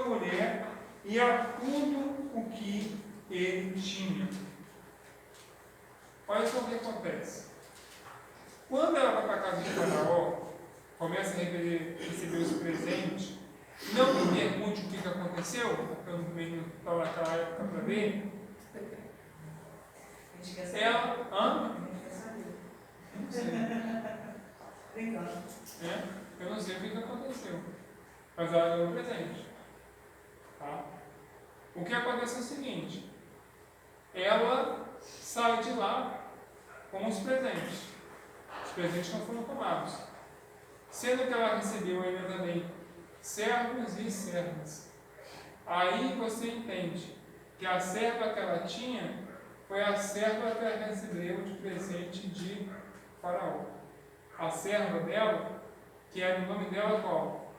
mulher e a tudo o que ele tinha. Olha só o que acontece. Quando ela vai para a casa de Faraó, começa a receber os presentes, não me pergunte o que aconteceu, porque eu não estava naquela época para ver. Ela. Hã? Não sei. Eu não sei o que aconteceu. Mas ela deu um presente. Tá? O que acontece é o seguinte: ela sai de lá com os presentes. Os presentes não foram tomados. Sendo que ela recebeu ainda também servos e servas. Aí você entende que a serva que ela tinha foi a serva que ela recebeu de presente de Faraó. A serva dela, que era o nome dela qual?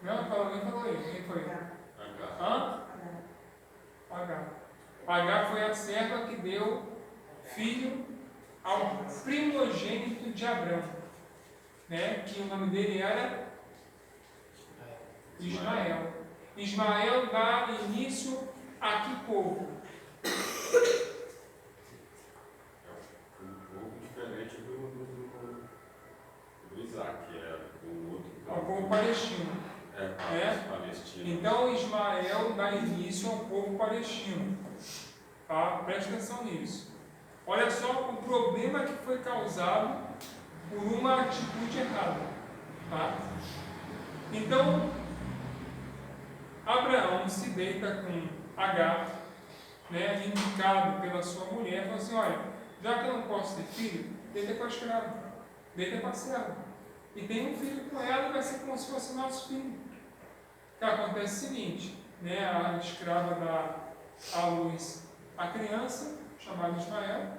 Não, nem falou isso. Quem foi? Hã? H. H foi a serva que deu filho ao primogênito de Abrão, né? Que o nome dele era Ismael. Ismael dá início a que povo? Um pouco diferente do Isaac, que era do outro. Ao povo palestino. Palestino. Então Ismael dá início ao povo palestino. Tá? Preste atenção nisso. Olha só o problema que foi causado por uma atitude errada. Tá? Então, Abraão se deita com Agar, né, indicado pela sua mulher, e falou assim: olha, já que eu não posso ter filho, deita com a escrava, deita com a serva, e tem um filho com ela, e vai ser como se fosse nosso filho. O que acontece é o seguinte, né, a escrava dá à luz a criança, chamada Ismael,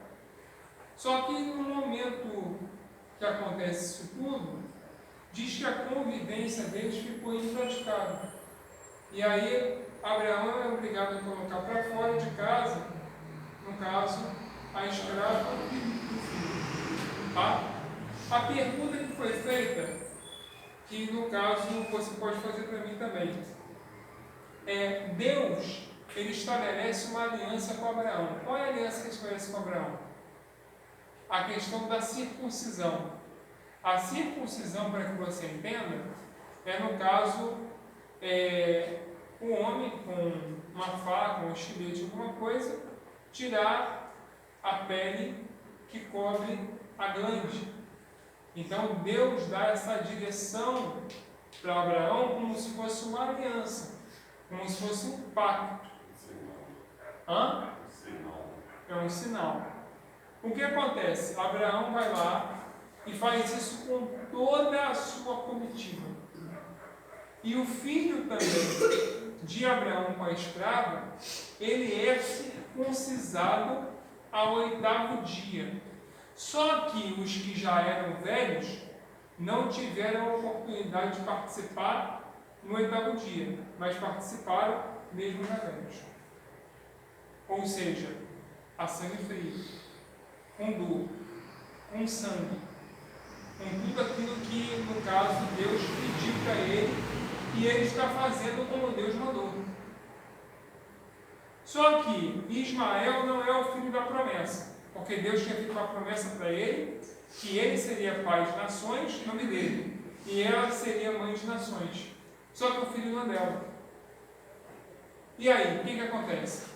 só que no momento que acontece isso tudo, diz que a convivência deles ficou impraticável. E aí, Abraão é obrigado a colocar para fora de casa, no caso, a escrava e o filho. Tá? A pergunta que foi feita, que no caso você pode fazer para mim também, é: Deus, ele estabelece uma aliança com Abraão. Qual é a aliança que ele estabelece com Abraão? A questão da circuncisão. A circuncisão, para que você entenda, é no caso, o homem com uma faca, um estilete, alguma coisa, tirar a pele que cobre a glande. Então Deus dá essa direção para Abraão como se fosse uma aliança, como se fosse um pacto. Hã? É um sinal. O que acontece? Abraão vai lá e faz isso com toda a sua comitiva. E o filho também de Abraão com a escrava, ele é circuncisado ao 8º dia. Só que os que já eram velhos não tiveram a oportunidade de participar no 8º dia, mas participaram mesmo já velhos. Ou seja, a sangue frio, com dor, com sangue, com tudo aquilo que, no caso, Deus pediu para ele, e ele está fazendo como Deus mandou. Só que Ismael não é o filho da promessa, porque Deus tinha feito uma promessa para ele, que ele seria pai de nações, nome dele, e ela seria mãe de nações. Só que o filho não é dela. E aí, o que acontece?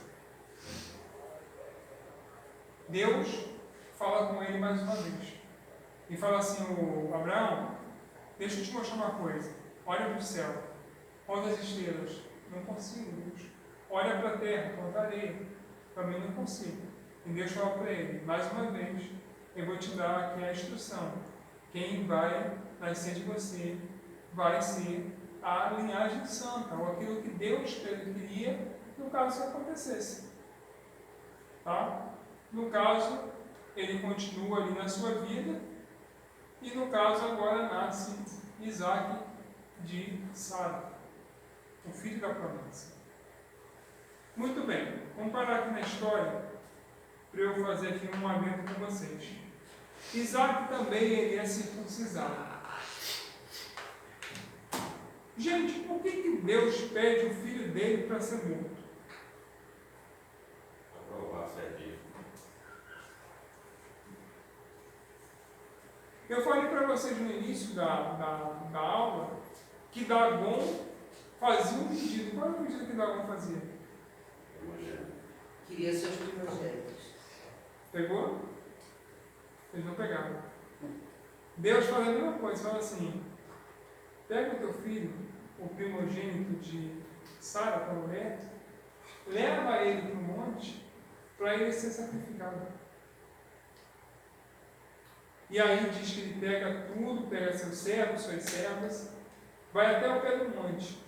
Deus fala com ele mais uma vez. E fala assim: Abraão, deixa eu te mostrar uma coisa. Olha para o céu. Olha as estrelas. Não consigo, Deus. Olha para a terra, quanta areia. Também não consigo. E Deus fala para ele: mais uma vez, eu vou te dar aqui a instrução. Quem vai nascer de você vai ser a linhagem santa, ou aquilo que Deus queria, no caso que acontecesse. Tá? No caso, ele continua ali na sua vida, e no caso agora nasce Isaac de Sara, o filho da promessa. Muito bem, vamos parar aqui na história, para eu fazer aqui um adendo com vocês. Isaac também ele é circuncisado. Gente, por que Deus pede o filho dele para ser morto? Para provar se é vivo. Eu falei para vocês no início da aula que Dagon fazia um pedido. Qual era o pedido que Dagon fazia? Queria seus primogênitos. Pegou? Eles não pegaram. Deus faz a mesma coisa, fala assim: pega o teu filho, o primogênito de Sara, para a mulher, leva ele para o monte para ele ser sacrificado. E aí diz que ele pega tudo, pega seus servos, suas servas, vai até o pé do monte.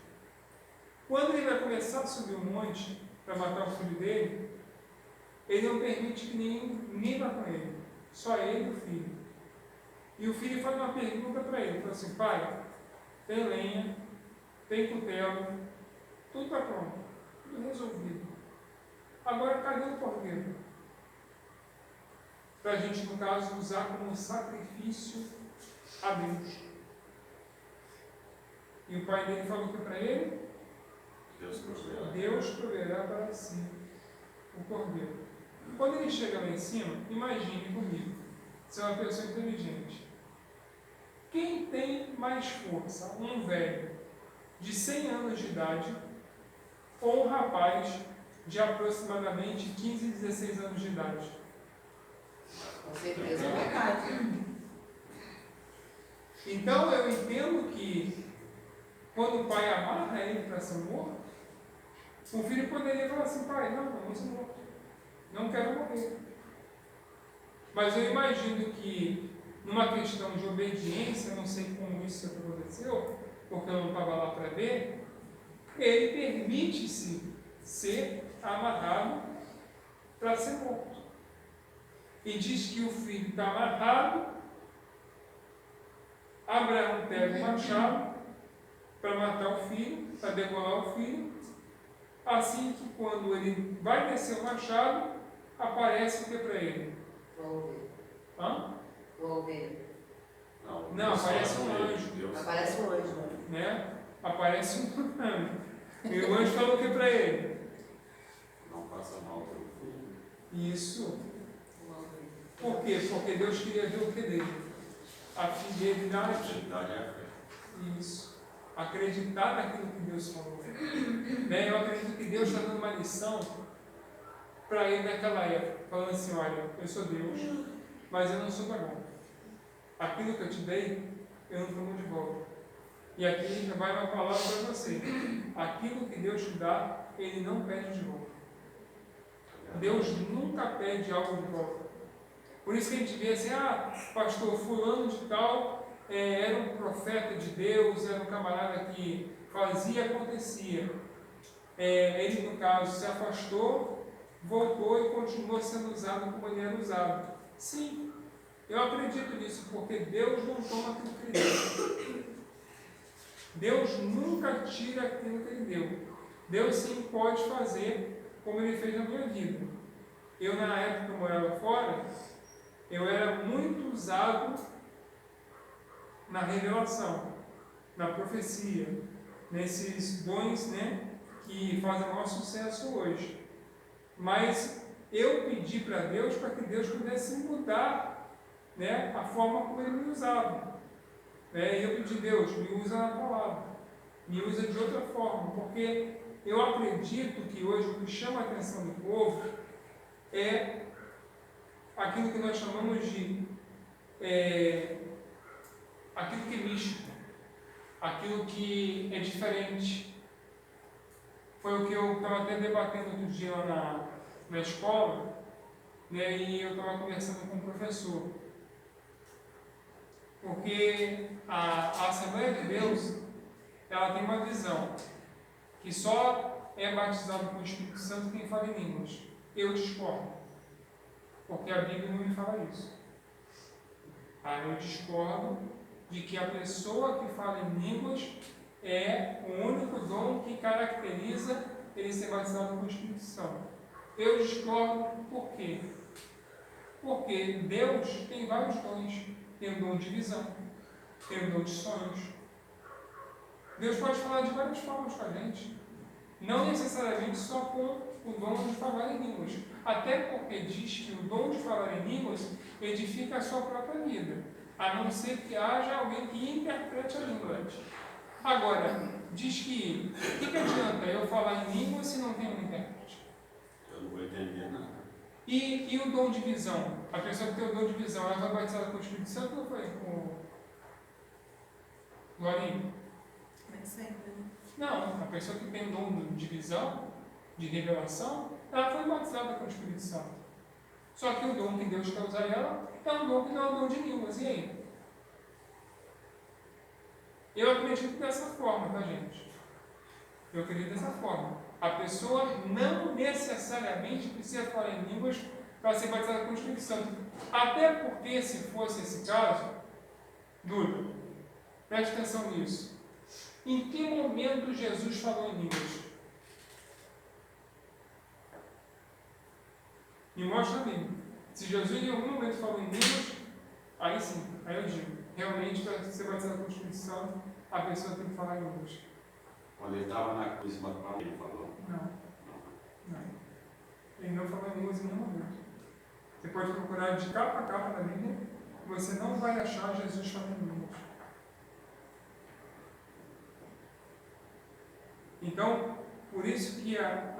Quando ele vai começar a subir o monte para matar o filho dele, ele não permite que ninguém vá com ele, só ele e o filho. E o filho faz uma pergunta para ele, fala assim: pai, tem lenha, tem cutelo, tudo está pronto, tudo resolvido. Agora cadê o cordeiro? Para a gente, no caso, usar como sacrifício a Deus. E o pai dele falou que para ele? Deus proverá para si o cordeiro. Quando ele chega lá em cima, imagine comigo, você é uma pessoa inteligente. Quem tem mais força? Um velho de 100 anos de idade ou um rapaz de aproximadamente 15, 16 anos de idade? Com certeza é verdade. Então eu entendo que quando o pai amarra ele para ser morto, o filho poderia falar assim: pai, não vou ser morto, não quero morrer. Mas eu imagino que numa questão de obediência, não sei como isso aconteceu, porque eu não estava lá para ver, ele permite-se ser amarrado para ser morto. E diz que o filho está amarrado, Abraão pega o machado para matar o filho, para degolar o filho, assim que quando ele vai descer o machado, aparece o que para ele? Uma ovelha. Hã? Uma ovelha. Não, aparece um anjo. Aparece um anjo, Né? Aparece um anjo. E o anjo falou o que para ele? Não passa mal pelo filho. Isso. Uma ovelha. Por quê? Porque Deus queria ver o que dele? A fidelidade. Fidelidade é a fé. Isso. Acreditar naquilo que Deus falou. Né? Eu acredito que Deus está dando uma lição para ele naquela época, falando assim: olha, eu sou Deus, mas eu não sou dragão. Aquilo que eu te dei, eu não tomo de volta. E aqui vai uma palavra para você: aquilo que Deus te dá, Ele não pede de volta. Deus nunca pede algo de volta. Por isso que a gente vê assim: ah, pastor fulano de tal era um profeta de Deus, era um camarada que fazia e acontecia. Ele, no caso, se afastou, voltou e continuou sendo usado como ele era usado. Sim, eu acredito nisso, porque Deus não toma aquilo que ele deu. Deus nunca tira aquilo que ele deu. Deus sim pode fazer como ele fez na minha vida. Eu, na época que eu morava fora, eu era muito usado na revelação, na profecia, nesses dons, né, que fazem o nosso sucesso hoje. Mas eu pedi para Deus para que Deus pudesse mudar, né, a forma como Ele me usava. E eu pedi: Deus, me usa na palavra, me usa de outra forma, porque eu acredito que hoje o que chama a atenção do povo é aquilo que nós chamamos de aquilo que é místico, aquilo que é diferente. Foi o que eu estava até debatendo outro dia lá na escola, né, e eu estava conversando com o professor. Porque a Assembleia de Deus, ela tem uma visão que só é batizado com o Espírito Santo quem fala em línguas. Eu discordo, porque a Bíblia não me fala isso. Eu discordo de que a pessoa que fala em línguas é o único dom que caracteriza ele ser batizado com o Espírito Santo. Eu discordo por quê? Porque Deus tem vários dons. Tem o dom de visão, tem o dom de sonhos, Deus pode falar de várias formas com a gente. Não necessariamente só com o dom de falar em línguas. Até porque diz que o dom de falar em línguas edifica a sua própria vida, a não ser que haja alguém que interprete a língua. Agora, diz que o que adianta eu falar em língua se não tem um intérprete? Eu não vou entender nada. E o dom de visão? A pessoa que tem o dom de visão, ela vai batizada com o Espírito Santo ou foi com o Glorinho? Nem sempre, né? Não, a pessoa que tem o dom de visão, de revelação, ela foi batizada com o Espírito Santo. Só que o dom que Deus quer usar ela é um dom que não é um dom de línguas. E aí? Eu acredito dessa forma, tá, gente? Eu acredito dessa forma. A pessoa não necessariamente precisa falar em línguas para ser batizada com o Espírito Santo. Até porque, se fosse esse caso, Duda, preste atenção nisso. Em que momento Jesus falou em línguas? Me mostra a Bíblia. Se Jesus em algum momento falou em línguas, aí sim, aí eu digo, realmente para ser batizado com o Espírito Santo, a pessoa tem que falar em línguas. Quando ele estava na cruz, ele falou. Não. Ele não falou em línguas em nenhum momento. Você pode procurar de capa a capa na Bíblia, você não vai achar Jesus falando em línguas. Então, por isso que a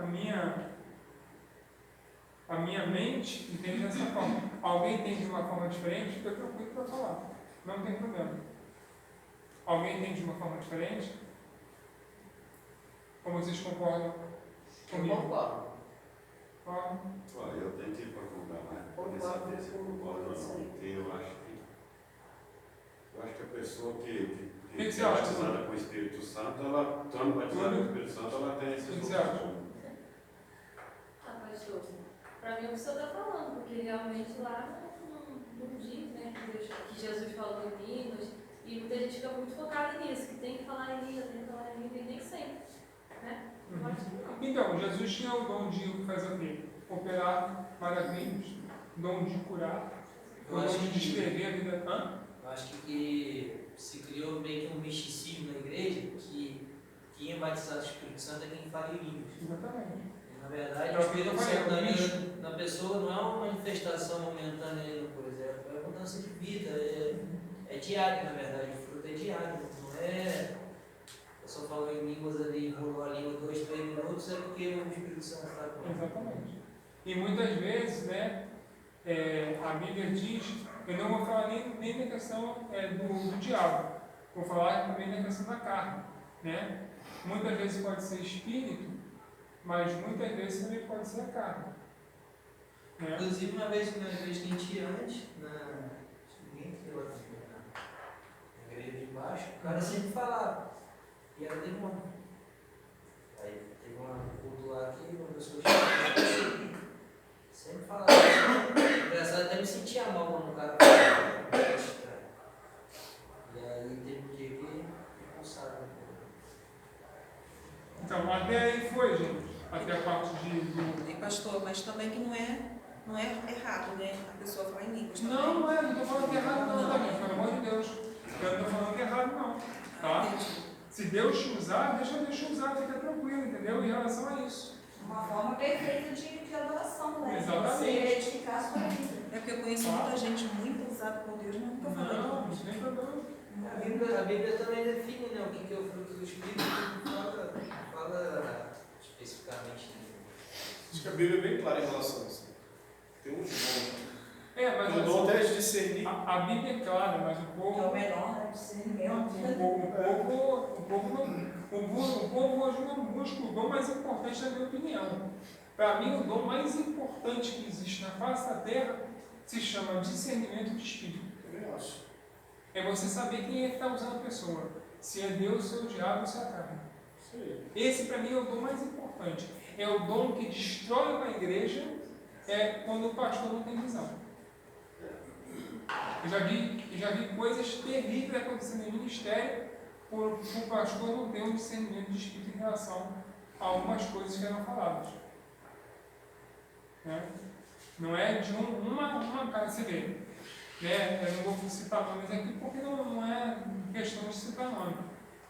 minha mente entende dessa forma. Alguém entende de uma forma diferente, fica tranquilo para falar. Não tem problema. Alguém entende de uma forma diferente? Como vocês concordam Eu comigo? concordo. Ó, Olha, eu tenho que ir para comprar mais, para poder Concordo saber se eu com concordo ou isso não. aí. Porque eu acho que a pessoa que que você é acha, batizada Duda? com o Espírito Santo, ela, estando batizada com o Espírito Santo, ela tem esses O que outros você acha? dons. Ah, pastor, para mim é o que o senhor está falando, porque realmente lá não diz, né, que Jesus falou em línguas, e muita gente fica muito focada nisso, que tem que falar em língua, tem que falar em língua, e nem sempre, né? Eu acho que não. então, Jesus tinha o dom de fazer o quê? Operar maravilhas, dom de curar, o Eu dom acho de que- descrever a vida. Hã? Eu acho que se criou meio que um misticismo na igreja que quem é batizado do Espírito Santo é quem fala em línguas. Exatamente. E, na verdade, É o o que eu Espírito falei, Santo é um na místico. vida da pessoa não é uma manifestação momentânea da coisa, é mudança de vida, é diário, na verdade, o fruto é diário, não é. A pessoa falou em línguas ali, enrolou a língua 2, 3 minutos, é porque o Espírito Santo está com ela. Exatamente. E muitas vezes, né, a Bíblia diz, eu não vou falar nem da questão do diabo, vou falar também da questão da carne, né? Muitas vezes pode ser espírito, mas muitas vezes também pode ser a carne. Né? Inclusive, uma vez na igreja que a gente ia antes, ninguém aqui lá na igreja de baixo, o cara sempre falava, e era demônio. Aí teve um culto lá que uma pessoa chegou, sempre falava. Engraçado, até me sentia mal quando o cara falava. E aí teve um dia que expulsaram. Então, até aí foi, gente. Até a parte do... E pastor, mas também que não é errado, né? A pessoa falar em línguas. Não, não estou falando que é errado não, também, pelo amor de Deus. Eu não estou falando que é errado não, tá? Entendi. Se Deus te usar, deixa Deus usar, fica tranquilo, entendeu? Em relação a isso. Uma forma perfeita de adoração, né? Exatamente. Você edificar a sua vida. É porque eu conheço muita gente muito usada por Deus, mas nunca falei. Não, não tem problema. A Bíblia também define, né, o que é o fruto do Espírito, não fala especificamente. Acho que a Bíblia é bem clara em relação a isso. Tem um dom. Mas O dom assim, até de discernir. a Bíblia é clara, mas o Que é o povo... melhor, né? Discernimento. O povo hoje não busca o dom mais importante, na minha opinião. Para mim, o dom mais importante que existe na face da terra se chama discernimento de espírito. Também acho. É você saber quem é que está usando a pessoa. Se é Deus, se é o diabo, se é a carne. Isso aí. Esse, para mim, é o dom mais importante. É o dom que destrói uma igreja quando o pastor não tem visão. Eu já vi coisas terríveis acontecendo em ministério por o pastor não ter um discernimento de espírito em relação a algumas coisas que eram faladas. Né? Não é de uma casa, você vê. Né? Eu não vou citar nomes aqui porque não é questão de citar nome.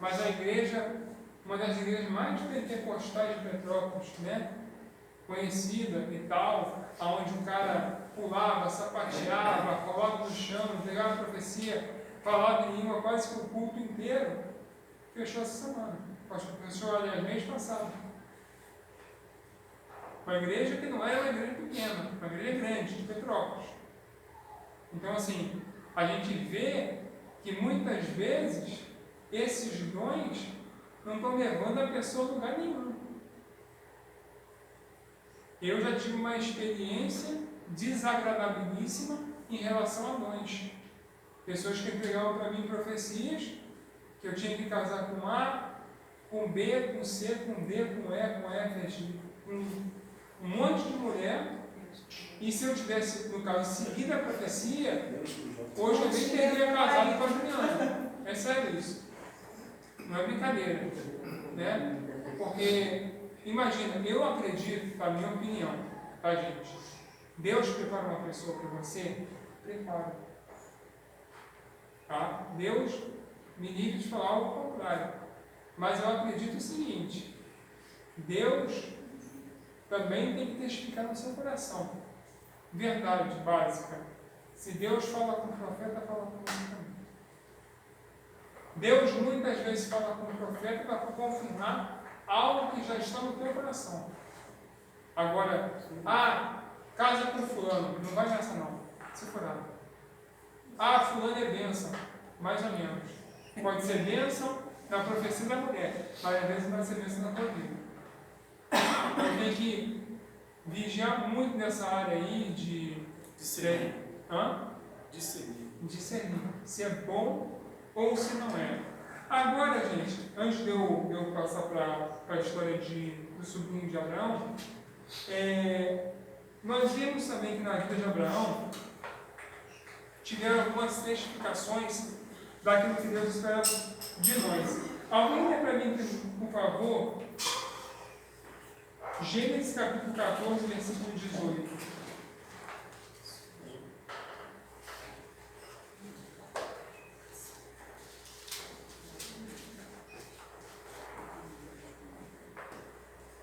mas a igreja, uma das igrejas mais pentecostais de Petrópolis, né? Conhecida e tal, onde o cara pulava, sapateava, rolava no chão, entregava a profecia, falava em língua quase que o culto inteiro, fechou essa semana. Fechou, aliás, mês passado. Uma igreja que não era uma igreja pequena, uma igreja grande, de Petrópolis. Então, assim, a gente vê que muitas vezes esses dons não estão levando a pessoa a lugar nenhum. Eu já tive uma experiência desagradabilíssima em relação a dons. Pessoas que entregavam para mim profecias que eu tinha que casar com A, com B, com C, com D, com E, com F, com um monte de mulher. E se eu tivesse, no caso, seguido a profecia, hoje eu nem teria casado com a Juliana. É sério isso. Não é brincadeira. Né? Porque, imagina, eu acredito, na minha opinião, tá, gente? Deus prepara uma pessoa para você? Prepara. Tá? Deus me livre de falar o contrário. Mas eu acredito o seguinte: Deus também tem que testificar no seu coração. Verdade básica. Se Deus fala com o profeta, fala com você também. Deus muitas vezes fala com o profeta para confirmar algo que já está no teu coração. Agora, casa com fulano, não vai nessa não, se furado. Fulano é bênção, mais ou menos. Pode ser bênção na profecia da mulher, mas às vezes não vai ser bênção na tua vida. Então tem que vigiar muito nessa área aí de Discernir. Discernir se é bom ou se não é. Agora, gente, antes de eu passar para a história do sobrinho de Abraão, nós vimos também que na vida de Abraão tiveram algumas testificações daquilo que Deus espera de nós. Alguém lê para mim, por favor, Gênesis capítulo 14, versículo 18.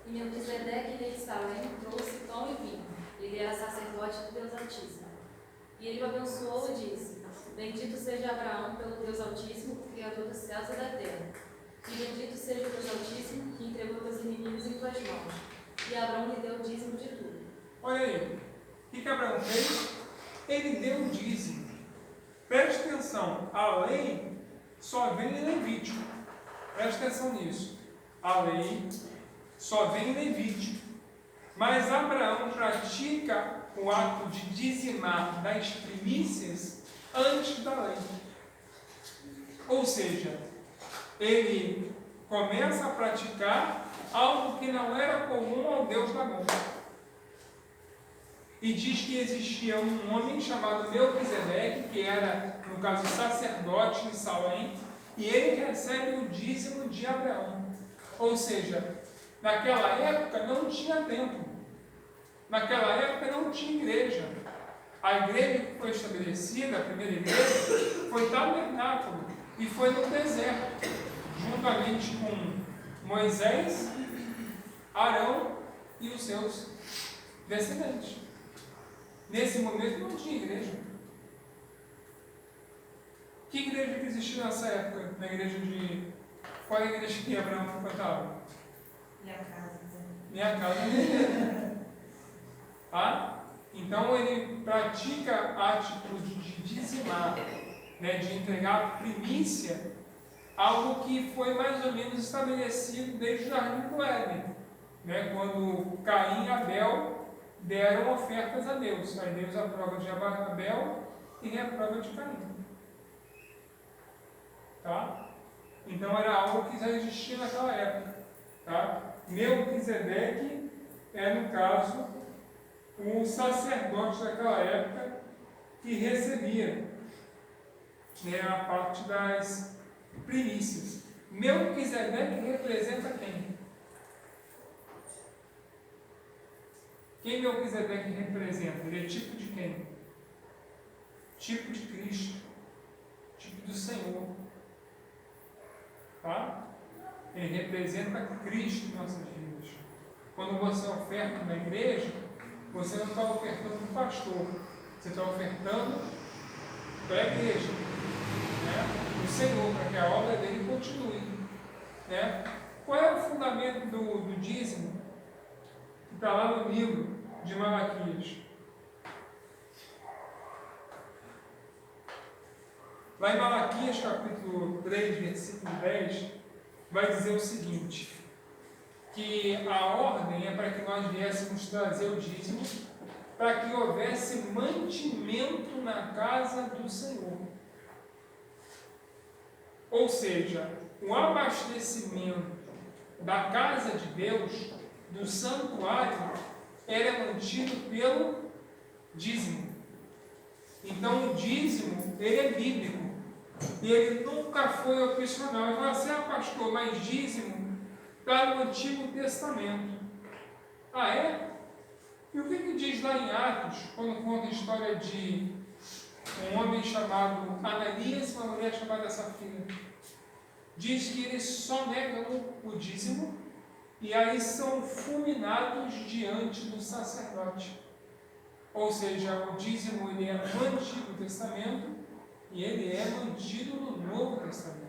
E Melquisedeque, rei de Salém, trouxe pão e vinho. Ele era sacerdote do Deus Altíssimo. E ele o abençoou e disse: Bendito seja Abraão pelo Deus Altíssimo, Criador dos céus e da terra. E bendito seja o Deus Altíssimo, que entregou teus inimigos em tuas mãos. E Abraão lhe deu o dízimo de tudo. Olha aí, o que Abraão fez? Ele deu o dízimo. Preste atenção, a lei só vem em Levítico. Preste atenção nisso. A lei só vem em Levítico. Mas Abraão pratica o ato de dizimar das primícias antes da lei. Ou seja, ele começa a praticar algo que não era comum ao Deus da mão. E diz que existia um homem chamado Melquisedeque, que era, no caso, sacerdote em Salém, e ele recebe o dízimo de Abraão. Ou seja, naquela época não tinha templo. Naquela época não tinha igreja. A igreja que foi estabelecida, a primeira igreja, foi tabernáculo e foi no deserto, juntamente com Moisés, Arão e os seus descendentes. Nesse momento não tinha igreja. Que igreja que existiu nessa época? Na igreja de... Qual é a igreja que Abraão frequentava? Minha casa. Minha casa. Então ele pratica a atitude de dizimar, né, de entregar primícia, algo que foi mais ou menos estabelecido desde o Jardim do Éden, né, quando Caim e Abel deram ofertas a Deus. Aí Deus aprova de Abel e reprova de Caim. Tá? Então era algo que já existia naquela época. Tá? Melquisedeque é, no caso, um sacerdote daquela época que recebia, né, a parte das primícias. Melquisedeque representa quem? Quem Melquisedeque representa? Ele é tipo de quem? Tipo de Cristo, tipo do Senhor. Tá? Ele representa Cristo em nossas vidas. Quando você oferta na igreja, você não está ofertando para o pastor, você está ofertando para a igreja, né? O Senhor, para que a obra dele continue. Né? Qual é o fundamento do dízimo? Que está lá no livro de Malaquias. Lá em Malaquias, capítulo 3, versículo 10, vai dizer o seguinte, que a ordem é para que nós viéssemos trazer o dízimo, para que houvesse mantimento na casa do Senhor. Ou seja, o abastecimento da casa de Deus, do santuário, era mantido pelo dízimo. Então o dízimo, ele é bíblico. E ele nunca foi opcional. Eu falo assim, pastor, mas dízimo está no Antigo Testamento. Ah, é? E o que diz lá em Atos, quando conta a história de um homem chamado Ananias e uma mulher chamada Safira? Diz que eles só negam o dízimo e aí são fulminados diante do sacerdote. Ou seja, o dízimo ele é no Antigo Testamento e ele é mantido no Novo Testamento.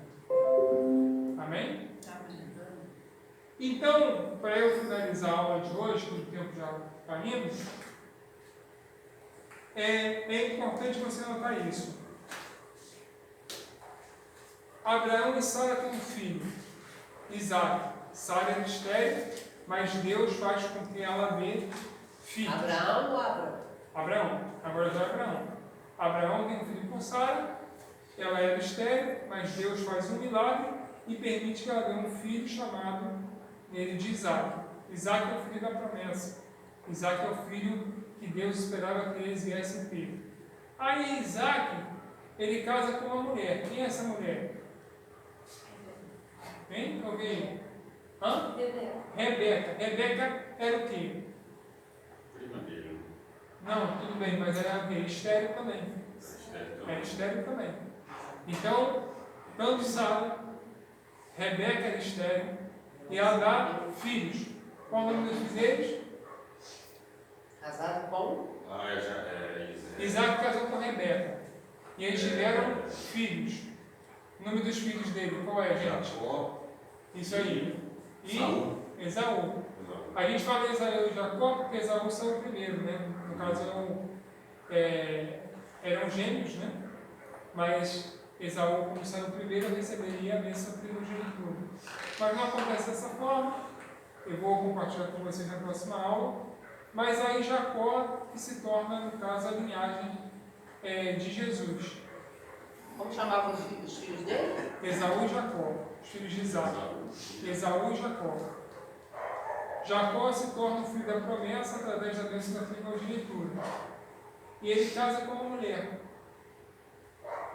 Amém? Então, para eu finalizar a aula de hoje, que o tempo já está indo, é importante você notar isso. Abraão e Sara têm um filho, Isaac. Sara era estéril, mas Deus faz com que ela dê filhos. Abraão ou Abraão? Abraão, agora já é Abraão. Abraão tem um filho com Sara, ela era estéril, mas Deus faz um milagre e permite que ela dê um filho chamado nele de Isaac. Isaac é o filho da promessa. Isaac é o filho que Deus esperava que eles viessem ter. Aí Isaac, ele casa com uma mulher. Quem é essa mulher? Hein? Alguém? Hã? Rebeca. Rebeca era o quê? Prima dele. Não, tudo bem, mas era o quê? Estéril também. Era estéril também. Então, tanto Sara, Rebeca era estéril, e ela dá filhos. Qual o nome dos filhos deles? Casado com? Isaac casou com Rebeca. E eles tiveram filhos. O nome dos filhos dele, qual é, gente? Jacó. Isso aí. E Saúl. Esaú. A gente fala Esaú e Jacó porque Esaú saiu primeiro, né? No caso, eram gêmeos, né? Mas Esaú, como saiu primeiro, receberia a bênção primogenitura. Mas não acontece dessa forma. Eu vou compartilhar com vocês na próxima aula. Mas aí Jacó que se torna, no caso, a linhagem de Jesus. Como chamavam os filhos dele? Esaú e Jacó, os filhos de Isaac. Esaú e Jacó. Jacó se torna o filho da promessa através da bênção da primogenitura. E ele casa com uma mulher.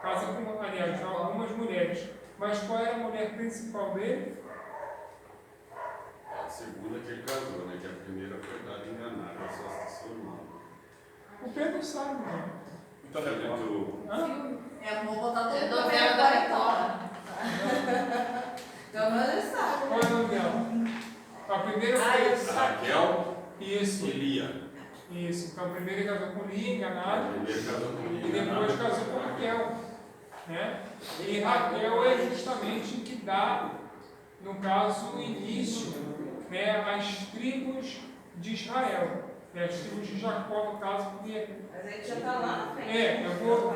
Casa com, aliás, algumas mulheres. Mas qual era a mulher principal dele? A segunda que ele casou, né? Que a primeira foi dada enganada, só se formou. O Pedro sabe, né? Então, Hã? Vou botar tudo É pra novela ver da agora Record. então. Ele sabe. Qual é o nome dela? A primeira foi... Raquel Isso, e Lia. isso. Então, a primeira ele casou com Lia, enganado. Primeiro casou com Lia. E depois casou com Raquel. Né? E Raquel é justamente que dá, no caso, o início, né, às tribos de Israel. Né, as tribos de Jacó, no caso, porque... Mas aí já está lá na frente. eu vou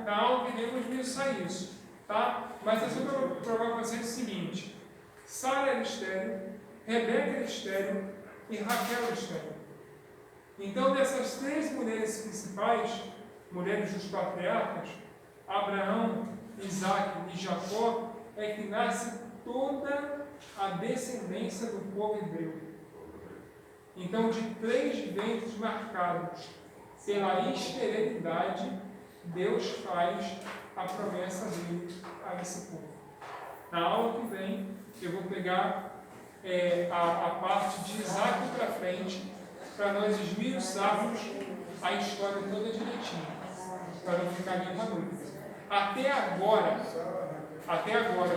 na aula veremos isso, tá? Mas é só para provar para vocês o seguinte: Sara era estéril, Rebeca era estéril e Raquel era estéril. Então, dessas três mulheres principais, mulheres dos patriarcas, Abraão, Isaac e Jacó, é que nasce toda a descendência do povo hebreu. Então, de três ventos marcados pela esterilidade, Deus faz a promessa dele a esse povo. Na aula que vem, eu vou pegar a parte de Isaac para frente, para nós esmiuçarmos a história toda direitinho, para não ficar nenhuma dúvida. Até agora,